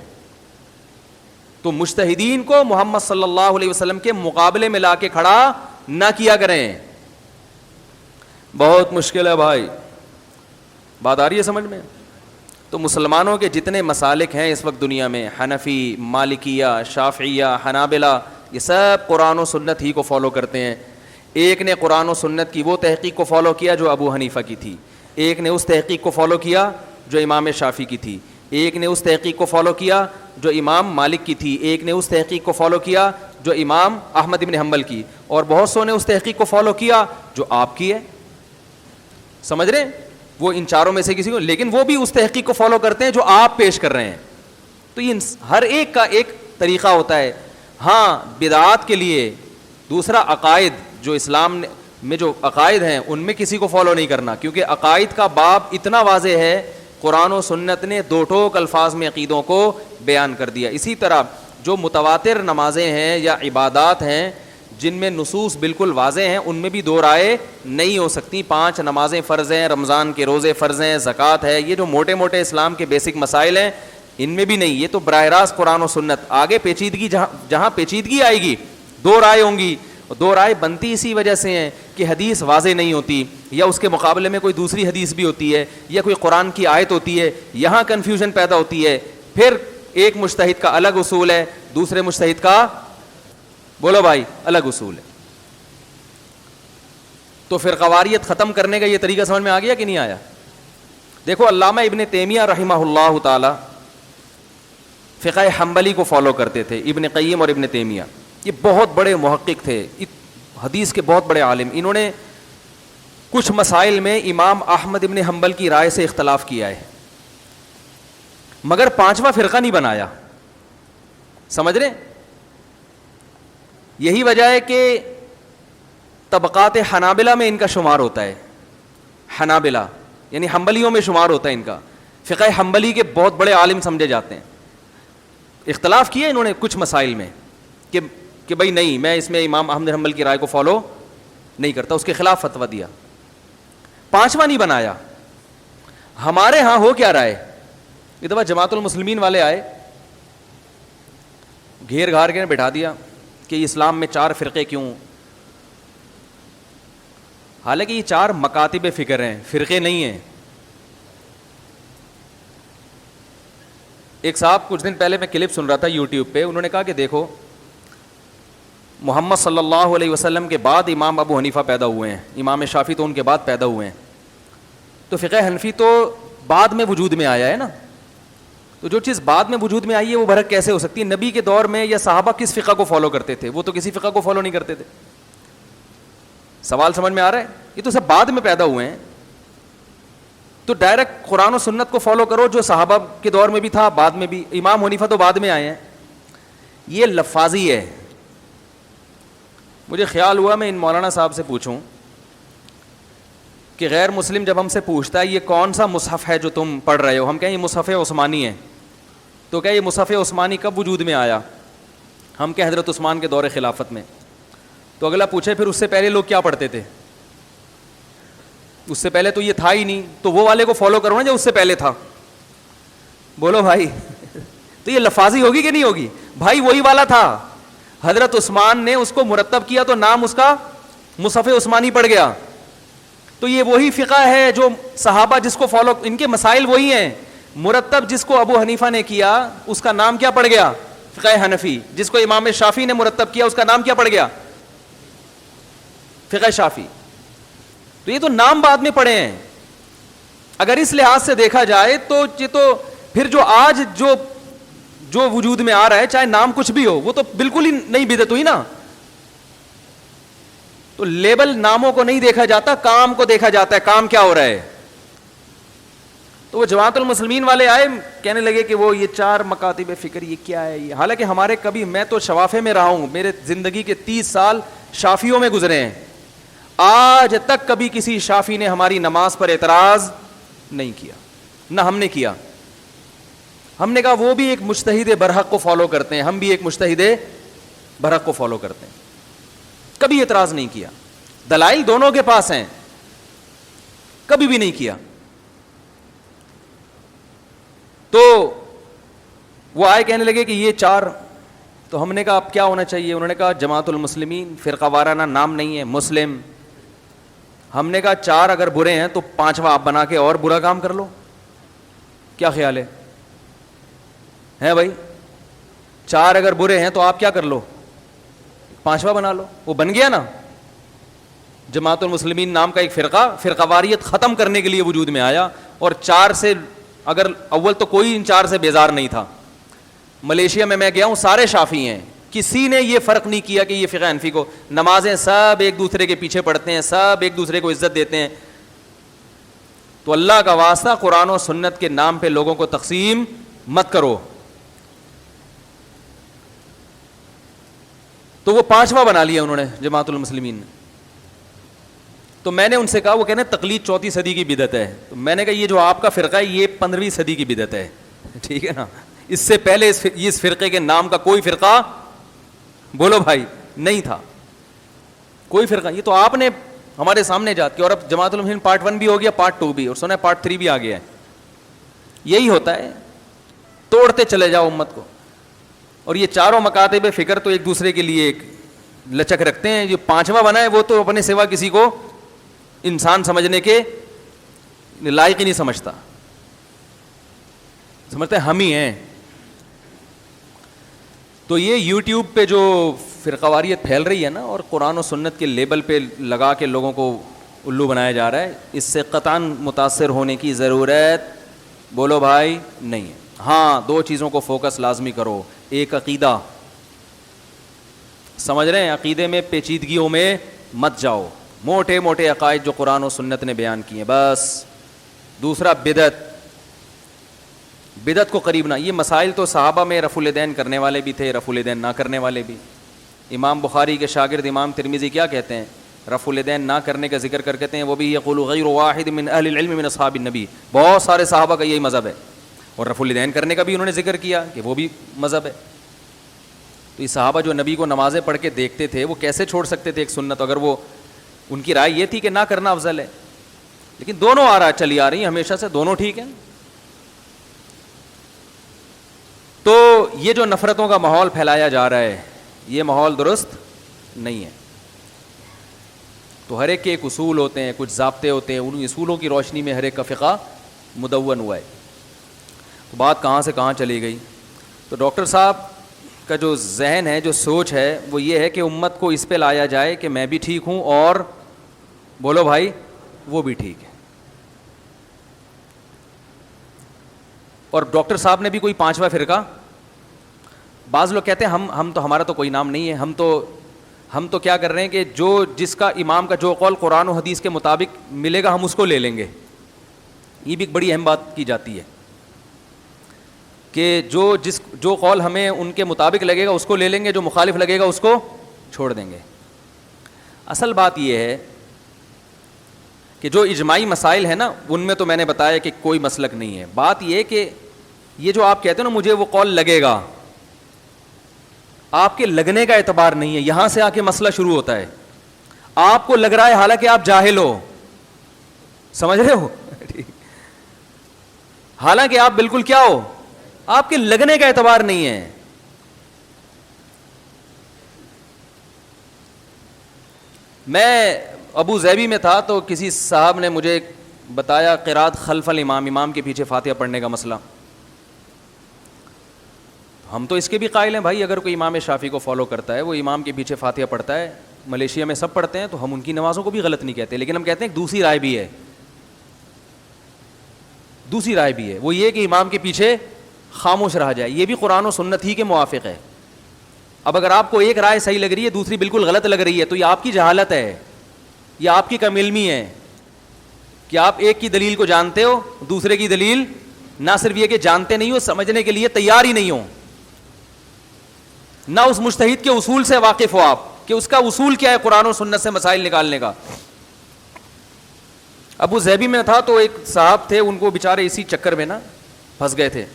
تو مجتہدین کو محمد صلی اللہ علیہ وسلم کے مقابلے میں لا کے کھڑا نہ کیا کریں. بہت مشکل ہے بھائی، بات آ رہی ہے سمجھ میں؟ تو مسلمانوں کے جتنے مسالک ہیں اس وقت دنیا میں، حنفی، مالکیہ، شافعیہ، حنابلہ، یہ سب قرآن و سنت ہی کو فالو کرتے ہیں. ایک نے قرآن و سنت کی وہ تحقیق کو فالو کیا جو ابو حنیفہ کی تھی، ایک نے اس تحقیق کو فالو کیا جو امام شافعی کی تھی، ایک نے اس تحقیق کو فالو کیا جو امام مالک کی تھی، ایک نے اس تحقیق کو فالو کیا جو امام احمد بن حنبل کی، اور بہت سو نے اس تحقیق کو فالو کیا جو آپ کی ہے. سمجھ رہے ہیں؟ وہ ان چاروں میں سے کسی کو، لیکن وہ بھی اس تحقیق کو فالو کرتے ہیں جو آپ پیش کر رہے ہیں. تو یہ ہر ایک کا ایک طریقہ ہوتا ہے. ہاں بدعات کے لیے دوسرا عقائد، جو اسلام میں جو عقائد ہیں ان میں کسی کو فالو نہیں کرنا، کیونکہ عقائد کا باب اتنا واضح ہے، قرآن و سنت نے دو ٹوک الفاظ میں عقیدوں کو بیان کر دیا. اسی طرح جو متواتر نمازیں ہیں یا عبادات ہیں جن میں نصوص بالکل واضح ہیں ان میں بھی دو رائے نہیں ہو سکتی. 5 نمازیں فرض ہیں، رمضان کے روزے فرض ہیں، زکوٰۃ ہے، یہ جو موٹے موٹے اسلام کے بیسک مسائل ہیں ان میں بھی نہیں. یہ تو براہ راست قرآن و سنت. آگے پیچیدگی جہاں پیچیدگی آئے گی دو رائے ہوں گی. دو رائے بنتی اسی وجہ سے ہیں کہ حدیث واضح نہیں ہوتی، یا اس کے مقابلے میں کوئی دوسری حدیث بھی ہوتی ہے، یا کوئی قرآن کی آیت ہوتی ہے، یہاں کنفیوژن پیدا ہوتی ہے. پھر ایک مجتہد کا الگ اصول ہے، دوسرے مجتہد کا بولو بھائی الگ اصول ہے. تو فرقواریت ختم کرنے کا یہ طریقہ سمجھ میں آ گیا کہ نہیں آیا؟ دیکھو علامہ ابن تیمیہ رحمہ اللہ تعالی فقہ حنبلی کو فالو کرتے تھے. ابن قیم اور ابن تیمیہ یہ بہت بڑے محقق تھے، حدیث کے بہت بڑے عالم. انہوں نے کچھ مسائل میں امام احمد ابن حنبل کی رائے سے اختلاف کیا ہے، مگر 5واں فرقہ نہیں بنایا. سمجھ رہے؟ یہی وجہ ہے کہ طبقات حنابلہ میں ان کا شمار ہوتا ہے. حنابلہ یعنی حنبلیوں میں شمار ہوتا ہے ان کا. فقہ حنبلی کے بہت بڑے عالم سمجھے جاتے ہیں. اختلاف کیا انہوں نے کچھ مسائل میں کہ بھائی نہیں، میں اس میں امام احمد حنبل کی رائے کو فالو نہیں کرتا، اس کے خلاف فتویٰ دیا. 5واں نہیں بنایا. ہمارے ہاں ہو کیا رائے؟ یہ دفعہ جماعت المسلمین والے آئے، گھیر گھار کے بٹھا دیا کہ اسلام میں 4 فرقے کیوں. حالانکہ یہ 4 مکاتب فکر ہیں، فرقے نہیں ہیں. ایک صاحب کچھ دن پہلے میں کلپ سن رہا تھا یوٹیوب پہ، انہوں نے کہا کہ دیکھو محمد صلی اللہ علیہ وسلم کے بعد امام ابو حنیفہ پیدا ہوئے ہیں، امام شافعی تو ان کے بعد پیدا ہوئے ہیں، تو فقہ حنفی تو بعد میں وجود میں آیا ہے نا. تو جو چیز بعد میں وجود میں آئی ہے وہ برحق کیسے ہو سکتی ہے؟ نبی کے دور میں یا صحابہ کس فقہ کو فالو کرتے تھے؟ وہ تو کسی فقہ کو فالو نہیں کرتے تھے. سوال سمجھ میں آ رہا ہے؟ یہ تو سب بعد میں پیدا ہوئے ہیں. تو ڈائریکٹ قرآن و سنت کو فالو کرو جو صحابہ کے دور میں بھی تھا، بعد میں بھی. امام حنیفہ تو بعد میں آئے ہیں. یہ لفاظی ہے. مجھے خیال ہوا میں ان مولانا صاحب سے پوچھوں کہ غیر مسلم جب ہم سے پوچھتا ہے یہ کون سا مصحف ہے جو تم پڑھ رہے ہو، ہم کہیں یہ مصحف عثمانی ہے. تو کیا یہ مصحف عثمانی کب وجود میں آیا؟ ہم کہ حضرت عثمان کے دور خلافت میں. تو اگلا پوچھے پھر اس سے پہلے لوگ کیا پڑھتے تھے؟ اس سے پہلے تو یہ تھا ہی نہیں، تو وہ والے کو فالو کرو نا جو اس سے پہلے تھا. بولو بھائی. تو یہ لفاظی ہوگی کہ نہیں ہوگی؟ بھائی وہی والا تھا، حضرت عثمان نے اس کو مرتب کیا تو نام اس کا مصحف عثمانی پڑ گیا. تو یہ وہی فقہ ہے جو صحابہ جس کو فالو، ان کے مسائل وہی ہیں. مرتب جس کو ابو حنیفہ نے کیا اس کا نام کیا پڑ گیا؟ فقہ حنفی. جس کو امام شافعی نے مرتب کیا اس کا نام کیا پڑ گیا؟ فقہ شافعی. تو یہ تو نام بعد میں پڑے ہیں. اگر اس لحاظ سے دیکھا جائے تو یہ تو پھر جو آج جو وجود میں آ رہا ہے چاہے نام کچھ بھی ہو وہ تو بالکل ہی نئی بدعت ہوئی نا. تو لیبل ناموں کو نہیں دیکھا جاتا، کام کو دیکھا جاتا ہے، کام کیا ہو رہا ہے. تو وہ جماعت المسلمین والے آئے کہنے لگے کہ وہ یہ 4 مکاتب فکر یہ کیا ہے یہ. حالانکہ ہمارے کبھی، میں تو شوافے میں رہا ہوں، میرے زندگی کے 30 سال شافیوں میں گزرے ہیں، آج تک کبھی کسی شافی نے ہماری نماز پر اعتراض نہیں کیا، نہ ہم نے کیا. ہم نے کہا وہ بھی ایک مجتہد برحق کو فالو کرتے ہیں، ہم بھی ایک مجتہد برحق کو فالو کرتے ہیں. کبھی اعتراض نہیں کیا. دلائل دونوں کے پاس ہیں، کبھی بھی نہیں کیا. تو وہ آئے کہنے لگے کہ یہ 4. تو ہم نے کہا اب کیا ہونا چاہیے؟ انہوں نے کہا جماعت المسلمین، فرقہ وارانہ نام نہیں ہے، مسلم. ہم نے کہا 4 اگر برے ہیں تو 5واں آپ بنا کے اور برا کام کر لو. کیا خیال ہے بھائی؟ 4 اگر برے ہیں تو آپ کیا کر لو؟ 5واں بنا لو. وہ بن گیا نا. جماعت المسلمین نام کا ایک فرقہ واریت ختم کرنے کے لیے وجود میں آیا. اور 4 سے اگر اول تو کوئی ان 4 سے بیزار نہیں تھا. ملیشیا میں گیا ہوں، سارے شافعی ہیں، کسی نے یہ فرق نہیں کیا کہ یہ فقہ حنفی کو. نمازیں سب ایک دوسرے کے پیچھے پڑھتے ہیں، سب ایک دوسرے کو عزت دیتے ہیں. تو اللہ کا واسطہ قرآن و سنت کے نام پہ لوگوں کو تقسیم مت کرو. تو وہ 5واں بنا لیا انہوں نے جماعت المسلمین نے. تو میں نے ان سے کہا، وہ کہنے تقلید 4 صدی کی بدعت ہے. تو میں نے کہا یہ جو آپ کا فرقہ ہے یہ 15ویں صدی کی بدعت ہے. ٹھیک ہے نا. اس سے پہلے اس فرقے کے نام کا کوئی فرقہ، بولو بھائی، نہیں تھا. کوئی فرقہ. یہ تو آپ نے ہمارے سامنے جات کے. اور اب جماعت المسلمین پارٹ 1 بھی ہو گیا، پارٹ 2 بھی، اور سنا ہے پارٹ 3 بھی آ گیا ہے. یہی ہوتا ہے، توڑتے چلے جاؤ امت کو. اور یہ 4 مکاتب فکر تو ایک دوسرے کے لیے ایک لچک رکھتے ہیں. جو 5واں بنا ہے وہ تو اپنے سوا کسی کو انسان سمجھنے کے لائق ہی نہیں سمجھتا. سمجھتے ہیں ہم ہی ہیں. تو یہ یوٹیوب پہ جو فرقواریت پھیل رہی ہے نا، اور قرآن و سنت کے لیبل پہ لگا کے لوگوں کو الو بنایا جا رہا ہے، اس سے قطعاً متاثر ہونے کی ضرورت، بولو بھائی، نہیں ہے. ہاں 2 چیزوں کو فوکس لازمی کرو. ایک عقیدہ، سمجھ رہے ہیں، عقیدے میں پیچیدگیوں میں مت جاؤ، موٹے موٹے عقائد جو قرآن و سنت نے بیان کیے بس. دوسرا بدعت کو قریب نہ. یہ مسائل تو صحابہ میں رفع الیدین کرنے والے بھی تھے، رفع الیدین نہ کرنے والے بھی. امام بخاری کے شاگرد امام ترمذی کیا کہتے ہیں؟ رفع الیدین نہ کرنے کا ذکر کر کہتے ہیں وہ بھی یقول غیر واحد من اہل العلم من اصحاب النبی. بہت سارے صحابہ کا یہی مذہب ہے. اور رفع الیدین کرنے کا بھی انہوں نے ذکر کیا کہ وہ بھی مذہب ہے. تو یہ صحابہ جو نبی کو نمازیں پڑھ کے دیکھتے تھے وہ کیسے چھوڑ سکتے تھے ایک سنت؟ اگر وہ ان کی رائے یہ تھی کہ نہ کرنا افضل ہے. لیکن دونوں چلی آ رہی ہیں ہمیشہ سے، دونوں ٹھیک ہیں. تو یہ جو نفرتوں کا ماحول پھیلایا جا رہا ہے یہ ماحول درست نہیں ہے. تو ہر ایک کے ایک اصول ہوتے ہیں, کچھ ضابطے ہوتے ہیں, ان اصولوں کی روشنی میں ہر ایک کا فقہ مدون ہوا ہے. تو بات کہاں سے کہاں چلی گئی. تو ڈاکٹر صاحب کا جو ذہن ہے, جو سوچ ہے, وہ یہ ہے کہ امت کو اس پہ لایا جائے کہ میں بھی ٹھیک ہوں اور بولو بھائی وہ بھی ٹھیک ہے. اور ڈاکٹر صاحب نے بھی کوئی پانچواں فرقہ, بعض لوگ کہتے ہیں ہم تو ہمارا تو کوئی نام نہیں ہے, ہم تو کیا کر رہے ہیں کہ جو جس کا امام کا جو قول قرآن و حدیث کے مطابق ملے گا ہم اس کو لے لیں گے. یہ بھی ایک بڑی اہم بات کی جاتی ہے کہ جو قول ہمیں ان کے مطابق لگے گا اس کو لے لیں گے, جو مخالف لگے گا اس کو چھوڑ دیں گے. اصل بات یہ ہے کہ جو اجماعی مسائل ہیں نا ان میں تو میں نے بتایا کہ کوئی مسلک نہیں ہے. بات یہ کہ یہ جو آپ کہتے ہو نا مجھے وہ قول لگے گا, آپ کے لگنے کا اعتبار نہیں ہے, یہاں سے آ کے مسئلہ شروع ہوتا ہے. آپ کو لگ رہا ہے حالانکہ آپ جاہل ہو, سمجھ رہے ہو, حالانکہ آپ بالکل کیا ہو, آپ کے لگنے کا اعتبار نہیں ہے. میں ابو ظبی میں تھا تو کسی صاحب نے مجھے بتایا قرات خلف الامام, امام کے پیچھے فاتحہ پڑھنے کا مسئلہ. ہم تو اس کے بھی قائل ہیں بھائی, اگر کوئی امام شافعی کو فالو کرتا ہے, وہ امام کے پیچھے فاتحہ پڑھتا ہے, ملیشیا میں سب پڑھتے ہیں, تو ہم ان کی نمازوں کو بھی غلط نہیں کہتے, لیکن ہم کہتے ہیں دوسری رائے بھی ہے, دوسری رائے بھی ہے, وہ یہ کہ امام کے پیچھے خاموش رہا جائے. یہ بھی قرآن و سنت ہی کے موافق ہے. اب اگر آپ کو ایک رائے صحیح لگ رہی ہے, دوسری بالکل غلط لگ رہی ہے, تو یہ آپ کی جہالت ہے, یہ آپ کی کم علمی ہے کہ آپ ایک کی دلیل کو جانتے ہو, دوسرے کی دلیل نہ صرف یہ کہ جانتے نہیں ہو, سمجھنے کے لیے تیار ہی نہیں ہو, نہ اس مجتہد کے اصول سے واقف ہو آپ کہ اس کا اصول کیا ہے قرآن و سنت سے مسائل نکالنے کا. ابو ظبی میں تھا تو ایک صاحب تھے, ان کو بیچارے اسی چکر میں نا پھنس گئے تھے.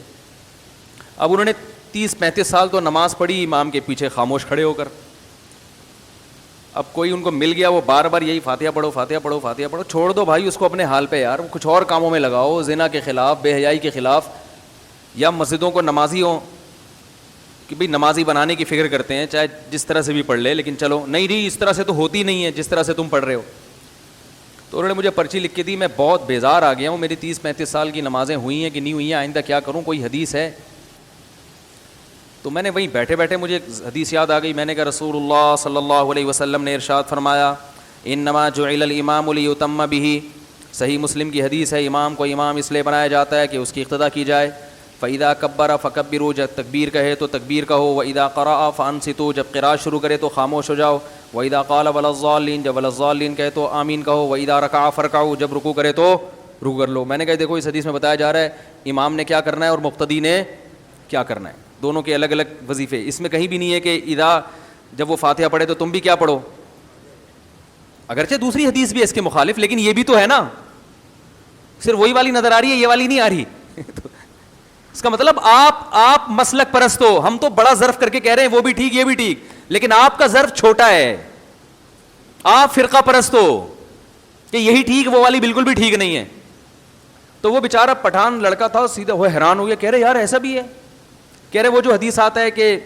اب انہوں نے 30-35 سال تو نماز پڑھی امام کے پیچھے خاموش کھڑے ہو کر. اب کوئی ان کو مل گیا, وہ بار بار یہی فاتحہ پڑھو فاتحہ پڑھو فاتحہ پڑھو. چھوڑ دو بھائی اس کو اپنے حال پہ یار, کچھ اور کاموں میں لگاؤ, زنا کے خلاف, بے حیائی کے خلاف, یا مسجدوں کو نمازی ہوں کہ بھئی نمازی بنانے کی فکر کرتے ہیں, چاہے جس طرح سے بھی پڑھ لے, لیکن چلو نہیں جی اس طرح سے تو ہوتی نہیں ہے جس طرح سے تم پڑھ رہے ہو. تو انہوں نے مجھے پرچی لکھ کے دی, میں بہت بیزار آ گیا ہوں, میری 30-35 سال کی نمازیں ہوئی ہیں کہ نہیں ہوئی ہیں, آئندہ کیا کروں, کوئی حدیث ہے. تو میں نے وہیں بیٹھے بیٹھے مجھے حدیث یاد آ گئی. میں نے کہا رسول اللہ صلی اللہ علیہ وسلم نے ارشاد فرمایا انما جعل الامام لیتم بہ, صحیح مسلم کی حدیث ہے, امام کو امام اس لیے بنایا جاتا ہے کہ اس کی اقتدا کی جائے. فَإِذَا كَبَّرَ فَكَبِّرُوا, جب تکبیر کہے تو تکبیر کہو. وَإِذَا قَرَأَ فَأَنصِتُوا, جب قراءت شروع کرے تو خاموش ہو جاؤ. وَإِذَا قَالَ وَلَا الضَّالِّينَ, جب وَلَا الضَّالِّينَ کہے تو آمین کہو. وَإِذَا رَكَعَ فَارْكَعُوا, جب رکوع کرے تو رکوع کر لو. میں نے کہا دیکھو اس حدیث میں بتایا جا رہا ہے امام نے کیا کرنا ہے اور مقتدی نے کیا کرنا ہے, دونوں کے الگ الگ وظیفے. اس میں کہیں بھی نہیں ہے کہ اذا جب وہ فاتحہ پڑھے تو تم بھی کیا پڑھو, اگرچہ دوسری حدیث بھی ہے اس کے مخالف, لیکن یہ بھی تو ہے نا, صرف وہی والی نظر آ رہی ہے, یہ والی نہیں آ رہی. اس کا مطلب آپ مسلک پرست ہو, ہم تو بڑا ظرف کر کے کہہ رہے ہیں وہ بھی ٹھیک یہ بھی ٹھیک, لیکن آپ کا ظرف چھوٹا ہے. آپ فرقہ پرست ہو کہ یہی ٹھیک وہ والی بالکل بھی ٹھیک نہیں ہے. تو وہ بیچارہ پٹھان لڑکا تھا, سیدھا وہ حیران ہو گیا, کہہ رہے یار ایسا بھی ہے. کہہ رہے وہ جو حدیث آتا ہے کہ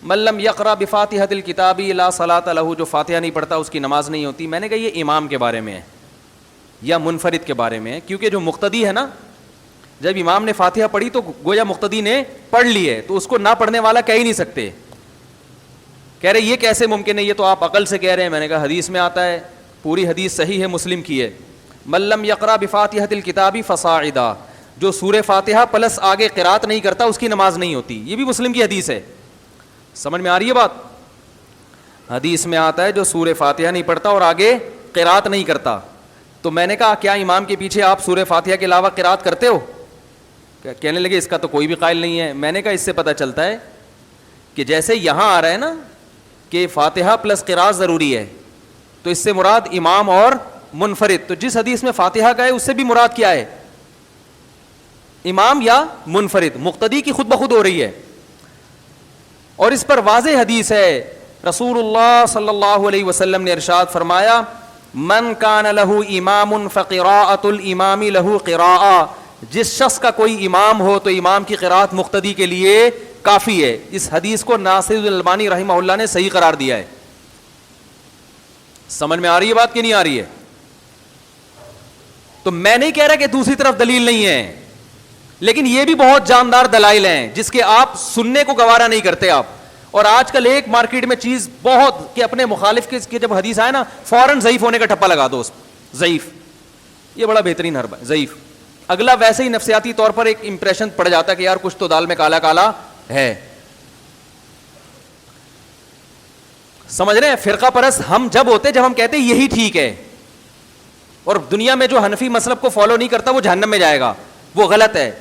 من لم یقرأ بفاتحۃ الکتاب لا صلاۃ لہ, جو فاتحہ نہیں پڑھتا اس کی نماز نہیں ہوتی. میں نے کہا یہ امام کے بارے میں ہے یا منفرد کے بارے میں ہے, کیونکہ جو مقتدی ہے نا, جب امام نے فاتحہ پڑھی تو گویا مقتدی نے پڑھ لی ہے, تو اس کو نہ پڑھنے والا کہہ ہی نہیں سکتے. کہہ رہے یہ کیسے ممکن ہے, یہ تو آپ عقل سے کہہ رہے ہیں. میں نے کہا حدیث میں آتا ہے, پوری حدیث صحیح ہے, مسلم کی ہے. من لم یقرأ بفاتحۃ الکتاب فصاعدا, جو سورہ فاتحہ پلس آگے قرات نہیں کرتا اس کی نماز نہیں ہوتی. یہ بھی مسلم کی حدیث ہے. سمجھ میں آ رہی ہے بات. حدیث میں آتا ہے جو سورہ فاتحہ نہیں پڑھتا اور آگے قرات نہیں کرتا. تو میں نے کہا کیا امام کے پیچھے آپ سورہ فاتحہ کے علاوہ قرات کرتے ہو؟ کہنے لگے اس کا تو کوئی بھی قائل نہیں ہے. میں نے کہا اس سے پتہ چلتا ہے کہ جیسے یہاں آ رہا ہے نا کہ فاتحہ پلس قرات ضروری ہے, تو اس سے مراد امام اور منفرد. تو جس حدیث میں فاتحہ کا ہے اس سے بھی مراد کیا ہے, امام یا منفرد. مقتدی کی خود بخود ہو رہی ہے. اور اس پر واضح حدیث ہے, رسول اللہ صلی اللہ علیہ وسلم نے ارشاد فرمایا من کان لہ امام فقراءۃ الامام لہ قراءۃ, جس شخص کا کوئی امام ہو تو امام کی قراءت مقتدی کے لیے کافی ہے. اس حدیث کو ناصر الالبانی رحمہ اللہ نے صحیح قرار دیا ہے. سمجھ میں آ رہی ہے بات کہ نہیں آ رہی ہے؟ تو میں نہیں کہہ رہا کہ دوسری طرف دلیل نہیں ہے، لیکن یہ بھی بہت جاندار دلائل ہیں جس کے آپ سننے کو گوارا نہیں کرتے آپ. اور آج کل ایک مارکیٹ میں چیز بہت کہ اپنے مخالف کے جب حدیث آئے نا فوراً ضعیف ہونے کا ٹھپا لگا دو اس پہ، ضعیف. یہ بڑا بہترین حربہ ہے، ضعیف. اگلا ویسے ہی نفسیاتی طور پر ایک امپریشن پڑ جاتا ہے کہ یار کچھ تو دال میں کالا کالا ہے. سمجھ رہے ہیں؟ فرقہ پرست ہم جب ہوتے جب ہم کہتے ہیں یہی ٹھیک ہے، اور دنیا میں جو حنفی مسلک کو فالو نہیں کرتا وہ جہنم میں جائے گا، وہ غلط ہے.